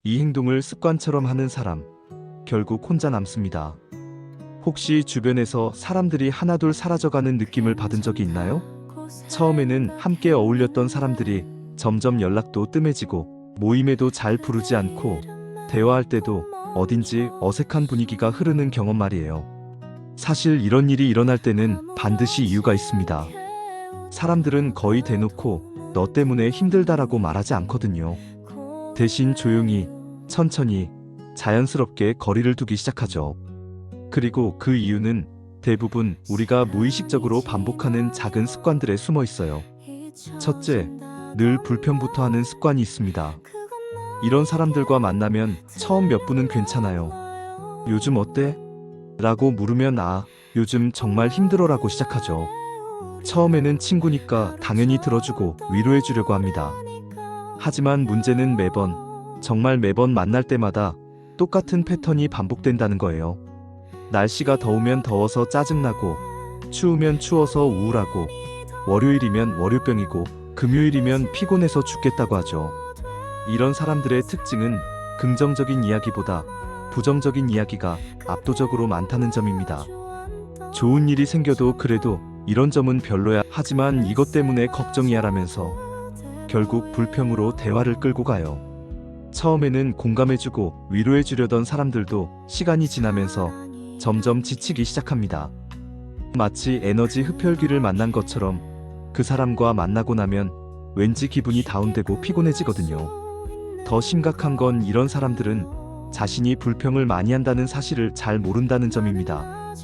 이 행동을 습관처럼 하는 사람, 결국 혼자 남습니다. 혹시 주변에서 사람들이 하나둘 사라져가는 느낌을 받은 적이 있나요? 처음에는 함께 어울렸던 사람들이 점점 연락도 뜸해지고 모임에도 잘 부르지 않고 대화할 때도 어딘지 어색한 분위기가 흐르는 경험 말이에요. 사실 이런 일이 일어날 때는 반드시 이유가 있습니다. 사람들은 거의 대놓고 너 때문에 힘들다라고 말하지 않거든요. 대신 조용히, 천천히, 자연스럽게 거리를 두기 시작하죠. 그리고 그 이유는 대부분 우리가 무의식적으로 반복하는 작은 습관들에 숨어 있어요. 첫째, 늘 불평부터 하는 습관이 있습니다. 이런 사람들과 만나면 처음 몇 분은 괜찮아요. 요즘 어때? 라고 물으면 요즘 정말 힘들어라고 시작하죠. 처음에는 친구니까 당연히 들어주고 위로해주려고 합니다. 하지만 문제는 정말 매번 만날 때마다 똑같은 패턴이 반복된다는 거예요. 날씨가 더우면 더워서 짜증나고, 추우면 추워서 우울하고, 월요일이면 월요병이고, 금요일이면 피곤해서 죽겠다고 하죠. 이런 사람들의 특징은 긍정적인 이야기보다 부정적인 이야기가 압도적으로 많다는 점입니다. 좋은 일이 생겨도 그래도 이런 점은 별로야. 하지만 이것 때문에 걱정이야 라면서 결국 불평으로 대화를 끌고 가요. 처음에는 공감해주고 위로해주려던 사람들도 시간이 지나면서 점점 지치기 시작합니다. 마치 에너지 흡혈귀를 만난 것처럼 그 사람과 만나고 나면 왠지 기분이 다운되고 피곤해지거든요. 더 심각한 건 이런 사람들은 자신이 불평을 많이 한다는 사실을 잘 모른다는 점입니다.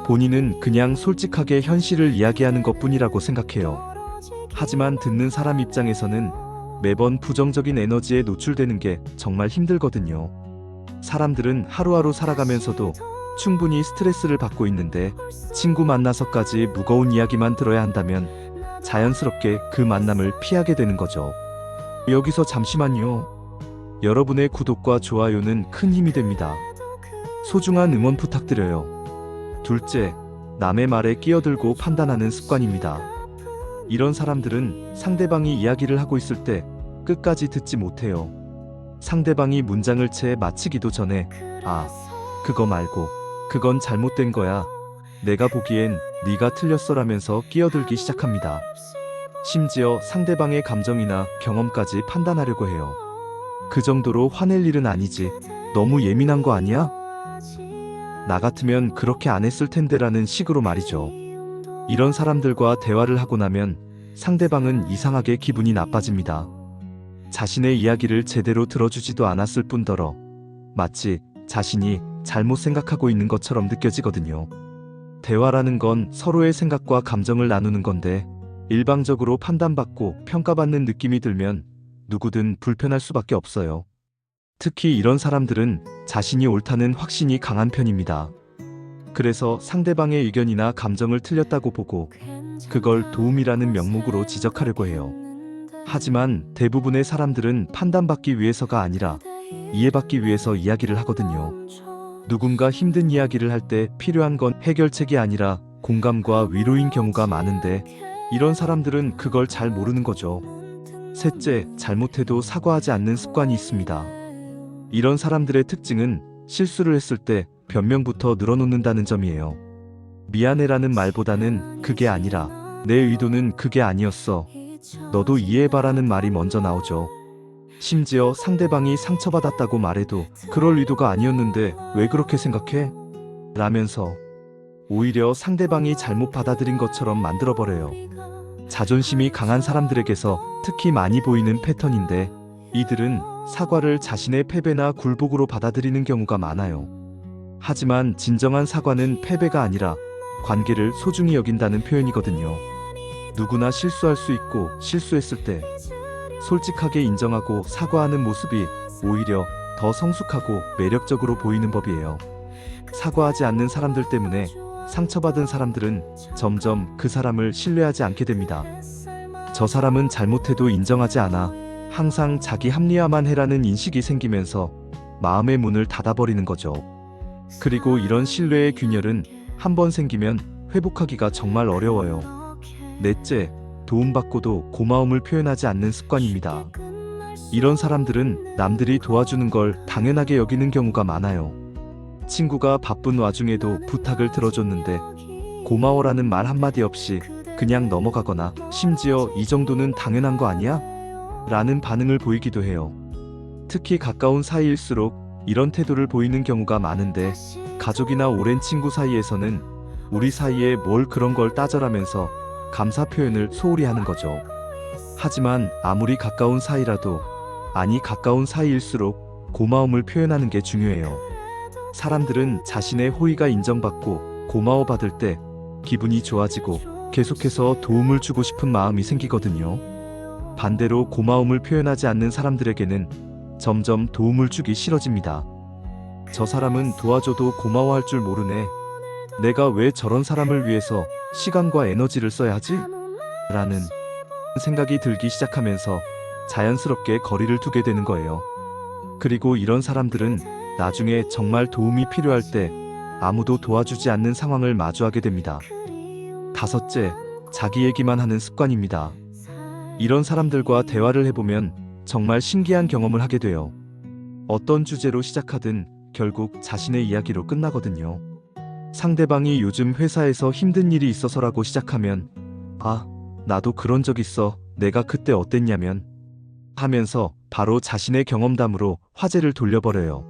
본인은 그냥 솔직하게 현실을 이야기하는 것뿐이라고 생각해요. 하지만 듣는 사람 입장에서는 매번 부정적인 에너지에 노출되는 게 정말 힘들거든요. 사람들은 하루하루 살아가면서도 충분히 스트레스를 받고 있는데 친구 만나서까지 무거운 이야기만 들어야 한다면 자연스럽게 그 만남을 피하게 되는 거죠. 여기서 잠시만요. 여러분의 구독과 좋아요는 큰 힘이 됩니다. 소중한 응원 부탁드려요. 둘째, 남의 말에 끼어들고 판단하는 습관입니다. 이런 사람들은 상대방이 이야기를 하고 있을 때 끝까지 듣지 못해요. 상대방이 문장을 채 마치기도 전에 그거 말고 그건 잘못된 거야. 내가 보기엔 네가 틀렸어라면서 끼어들기 시작합니다. 심지어 상대방의 감정이나 경험까지 판단하려고 해요. 그 정도로 화낼 일은 아니지. 너무 예민한 거 아니야? 나 같으면 그렇게 안 했을 텐데라는 식으로 말이죠. 이런 사람들과 대화를 하고 나면 상대방은 이상하게 기분이 나빠집니다. 자신의 이야기를 제대로 들어주지도 않았을 뿐더러 마치 자신이 잘못 생각하고 있는 것처럼 느껴지거든요. 대화라는 건 서로의 생각과 감정을 나누는 건데 일방적으로 판단받고 평가받는 느낌이 들면 누구든 불편할 수밖에 없어요. 특히 이런 사람들은 자신이 옳다는 확신이 강한 편입니다. 그래서 상대방의 의견이나 감정을 틀렸다고 보고 그걸 도움이라는 명목으로 지적하려고 해요. 하지만 대부분의 사람들은 판단받기 위해서가 아니라 이해받기 위해서 이야기를 하거든요. 누군가 힘든 이야기를 할 때 필요한 건 해결책이 아니라 공감과 위로인 경우가 많은데 이런 사람들은 그걸 잘 모르는 거죠. 셋째, 잘못해도 사과하지 않는 습관이 있습니다. 이런 사람들의 특징은 실수를 했을 때 변명부터 늘어놓는다는 점이에요. 미안해라는 말보다는 그게 아니라 내 의도는 그게 아니었어. 너도 이해해봐라는 말이 먼저 나오죠. 심지어 상대방이 상처받았다고 말해도 그럴 의도가 아니었는데 왜 그렇게 생각해? 라면서 오히려 상대방이 잘못 받아들인 것처럼 만들어버려요. 자존심이 강한 사람들에게서 특히 많이 보이는 패턴인데 이들은 사과를 자신의 패배나 굴복으로 받아들이는 경우가 많아요. 하지만 진정한 사과는 패배가 아니라 관계를 소중히 여긴다는 표현이거든요. 누구나 실수할 수 있고 실수했을 때 솔직하게 인정하고 사과하는 모습이 오히려 더 성숙하고 매력적으로 보이는 법이에요. 사과하지 않는 사람들 때문에 상처받은 사람들은 점점 그 사람을 신뢰하지 않게 됩니다. 저 사람은 잘못해도 인정하지 않아. 항상 자기 합리화만 해라는 인식이 생기면서 마음의 문을 닫아버리는 거죠. 그리고 이런 신뢰의 균열은 한번 생기면 회복하기가 정말 어려워요. 넷째, 도움받고도 고마움을 표현하지 않는 습관입니다. 이런 사람들은 남들이 도와주는 걸 당연하게 여기는 경우가 많아요. 친구가 바쁜 와중에도 부탁을 들어줬는데 고마워라는 말 한마디 없이 그냥 넘어가거나 심지어 이 정도는 당연한 거 아니야? 라는 반응을 보이기도 해요. 특히 가까운 사이일수록 이런 태도를 보이는 경우가 많은데 가족이나 오랜 친구 사이에서는 우리 사이에 뭘 그런 걸 따져라면서 감사 표현을 소홀히 하는 거죠. 하지만 아무리 가까운 사이라도 아니 가까운 사이일수록 고마움을 표현하는 게 중요해요. 사람들은 자신의 호의가 인정받고 고마워받을 때 기분이 좋아지고 계속해서 도움을 주고 싶은 마음이 생기거든요. 반대로 고마움을 표현하지 않는 사람들에게는 점점 도움을 주기 싫어집니다. 저 사람은 도와줘도 고마워할 줄 모르네. 내가 왜 저런 사람을 위해서 시간과 에너지를 써야 하지? 라는 생각이 들기 시작하면서 자연스럽게 거리를 두게 되는 거예요. 그리고 이런 사람들은 나중에 정말 도움이 필요할 때 아무도 도와주지 않는 상황을 마주하게 됩니다. 다섯째, 자기 얘기만 하는 습관입니다. 이런 사람들과 대화를 해보면 정말 신기한 경험을 하게 돼요. 어떤 주제로 시작하든 결국 자신의 이야기로 끝나거든요. 상대방이 요즘 회사에서 힘든 일이 있어서라고 시작하면 아, 나도 그런 적 있어. 내가 그때 어땠냐면 하면서 바로 자신의 경험담으로 화제를 돌려버려요.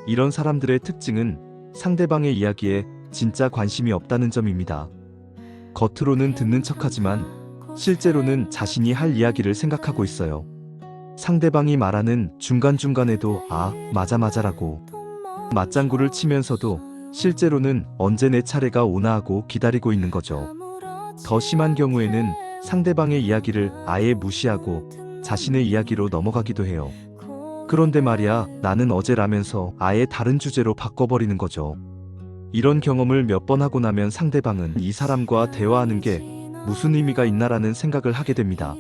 이런 사람들의 특징은 상대방의 이야기에 진짜 관심이 없다는 점입니다. 겉으로는 듣는 척하지만 실제로는 자신이 할 이야기를 생각하고 있어요. 상대방이 말하는 중간중간에도 아, 맞아라고 맞장구를 치면서도 실제로는 언제 내 차례가 오나 하고 기다리고 있는 거죠. 더 심한 경우에는 상대방의 이야기를 아예 무시하고 자신의 이야기로 넘어가기도 해요. 그런데 말이야, 나는 어제라면서 아예 다른 주제로 바꿔버리는 거죠. 이런 경험을 몇 번 하고 나면 상대방은 이 사람과 대화하는 게 무슨 의미가 있나라는 생각을 하게 됩니다.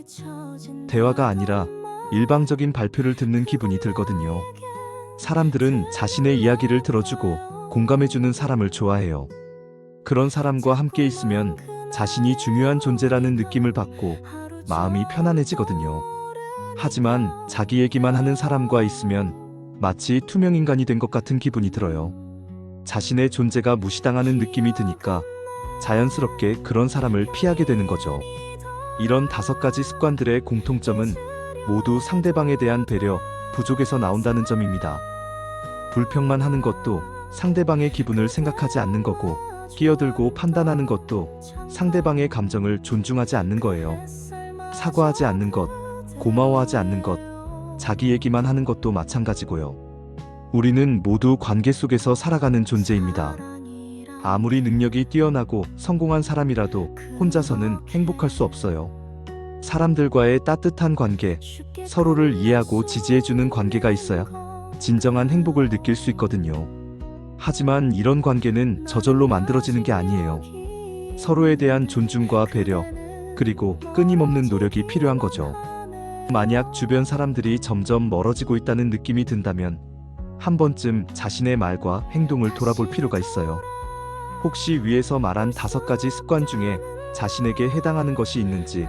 대화가 아니라 일방적인 발표를 듣는 기분이 들거든요. 사람들은 자신의 이야기를 들어주고 공감해주는 사람을 좋아해요. 그런 사람과 함께 있으면 자신이 중요한 존재라는 느낌을 받고 마음이 편안해지거든요. 하지만 자기 얘기만 하는 사람과 있으면 마치 투명인간이 된 것 같은 기분이 들어요. 자신의 존재가 무시당하는 느낌이 드니까 자연스럽게 그런 사람을 피하게 되는 거죠. 이런 5가지 습관들의 공통점은 모두 상대방에 대한 배려, 부족에서 나온다는 점입니다. 불평만 하는 것도 상대방의 기분을 생각하지 않는 거고, 끼어들고 판단하는 것도 상대방의 감정을 존중하지 않는 거예요. 사과하지 않는 것, 고마워하지 않는 것, 자기 얘기만 하는 것도 마찬가지고요. 우리는 모두 관계 속에서 살아가는 존재입니다. 아무리 능력이 뛰어나고 성공한 사람이라도 혼자서는 행복할 수 없어요. 사람들과의 따뜻한 관계, 서로를 이해하고 지지해주는 관계가 있어야 진정한 행복을 느낄 수 있거든요. 하지만 이런 관계는 저절로 만들어지는 게 아니에요. 서로에 대한 존중과 배려, 그리고 끊임없는 노력이 필요한 거죠. 만약 주변 사람들이 점점 멀어지고 있다는 느낌이 든다면 한 번쯤 자신의 말과 행동을 돌아볼 필요가 있어요. 혹시 위에서 말한 5가지 습관 중에 자신에게 해당하는 것이 있는지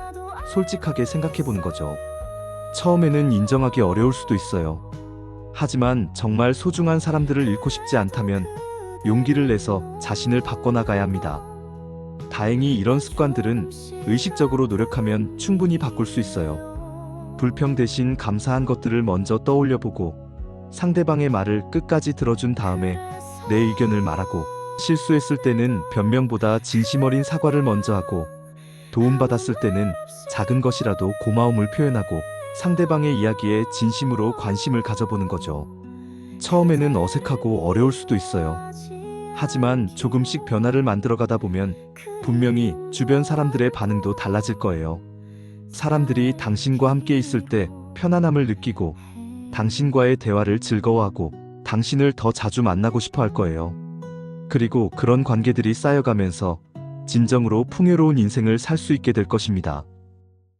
솔직하게 생각해보는 거죠. 처음에는 인정하기 어려울 수도 있어요. 하지만 정말 소중한 사람들을 잃고 싶지 않다면 용기를 내서 자신을 바꿔나가야 합니다. 다행히 이런 습관들은 의식적으로 노력하면 충분히 바꿀 수 있어요. 불평 대신 감사한 것들을 먼저 떠올려보고 상대방의 말을 끝까지 들어준 다음에 내 의견을 말하고, 실수했을 때는 변명보다 진심 어린 사과를 먼저 하고, 도움받았을 때는 작은 것이라도 고마움을 표현하고 상대방의 이야기에 진심으로 관심을 가져보는 거죠. 처음에는 어색하고 어려울 수도 있어요. 하지만 조금씩 변화를 만들어가다 보면 분명히 주변 사람들의 반응도 달라질 거예요. 사람들이 당신과 함께 있을 때 편안함을 느끼고 당신과의 대화를 즐거워하고 당신을 더 자주 만나고 싶어 할 거예요. 그리고 그런 관계들이 쌓여가면서 진정으로 풍요로운 인생을 살 수 있게 될 것입니다.